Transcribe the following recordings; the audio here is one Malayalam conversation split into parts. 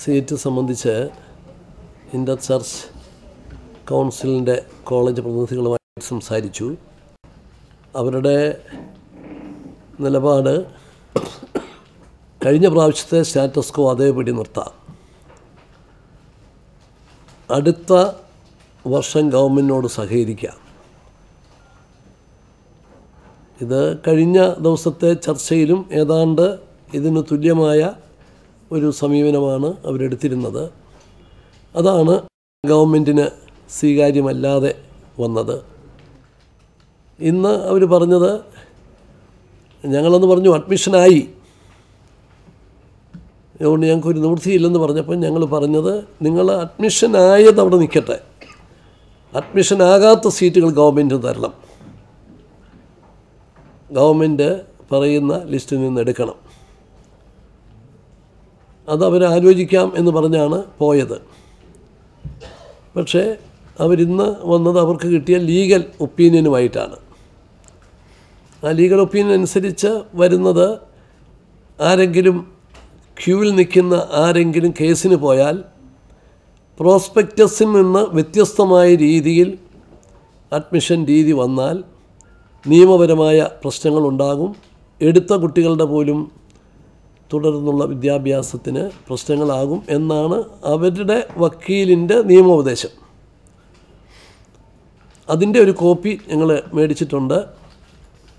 സീറ്റ് സംബന്ധിച്ച് ഇന്റർ ചർച്ച് കൗൺസിലിൻ്റെ കോളേജ് പ്രതിനിധികളുമായി സംസാരിച്ചു. അവരുടെ നിലപാട് കഴിഞ്ഞ പ്രാവശ്യത്തെ സ്റ്റാറ്റസ് കോ അതേപടി നിർത്താം. അടുത്ത വർഷം ഗവൺമെൻറ്റിനോട് സഹകരിക്കാം. ഇത് കഴിഞ്ഞ ദിവസത്തെ ചർച്ചയിലും ഏതാണ്ട് ഇതിന് തുല്യമായ ഒരു സമീപനമാണ് അവരെടുത്തിരുന്നത്. അതാണ് ഗവൺമെൻറ്റിന് സ്വീകാര്യമല്ലാതെ വന്നത്. ഇന്ന് അവർ പറഞ്ഞത്, ഞങ്ങളെന്ന് പറഞ്ഞു അഡ്മിഷനായി, അതുകൊണ്ട് ഞങ്ങൾക്കൊരു നിവൃത്തിയില്ലെന്ന് പറഞ്ഞപ്പോൾ ഞങ്ങൾ പറഞ്ഞത്, നിങ്ങൾ അഡ്മിഷനായത് അവിടെ നിൽക്കട്ടെ, അഡ്മിഷനാകാത്ത സീറ്റുകൾ ഗവൺമെൻറ് തരണം, ഗവൺമെൻറ് പറയുന്ന ലിസ്റ്റിൽ നിന്ന് എടുക്കണം. അതവരാലോചിക്കാം എന്ന് പറഞ്ഞാണ് പോയത്. പക്ഷേ അവരിന്ന് വന്നത് അവർക്ക് കിട്ടിയ ലീഗൽ ഒപ്പീനിയനുമായിട്ടാണ്. ആ ലീഗൽ ഒപ്പീനിയൻ അനുസരിച്ച് വരുന്നത്, ആരെങ്കിലും ക്യൂവിൽ നിൽക്കുന്ന ആരെങ്കിലും കേസിന് പോയാൽ പ്രോസ്പെക്റ്റസിൽ നിന്ന് വ്യത്യസ്തമായ രീതിയിൽ അഡ്മിഷൻ രീതി വന്നാൽ നിയമപരമായ പ്രശ്നങ്ങളുണ്ടാകും. എടുത്ത കുട്ടികളുടെ പോലും തുടർന്നുള്ള വിദ്യാഭ്യാസത്തിന് പ്രശ്നങ്ങളാകും എന്നാണ് അവരുടെ വക്കീലിൻ്റെ നിയമോപദേശം. അതിൻ്റെ ഒരു കോപ്പി ഞങ്ങൾ മേടിച്ചിട്ടുണ്ട്.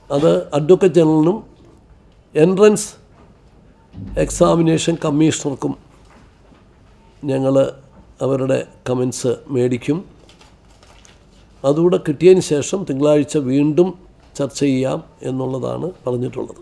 അത് അഡ്വക്കേറ്റ് ജനറലിനും എൻട്രൻസ് എക്സാമിനേഷൻ കമ്മീഷണർക്കും ഞങ്ങൾ അവരുടെ കമൻസ് മേടിക്കും. അതുകൂടെ കിട്ടിയതിന് ശേഷം തിങ്കളാഴ്ച വീണ്ടും ചർച്ച ചെയ്യാം എന്നുള്ളതാണ് പറഞ്ഞിട്ടുള്ളത്.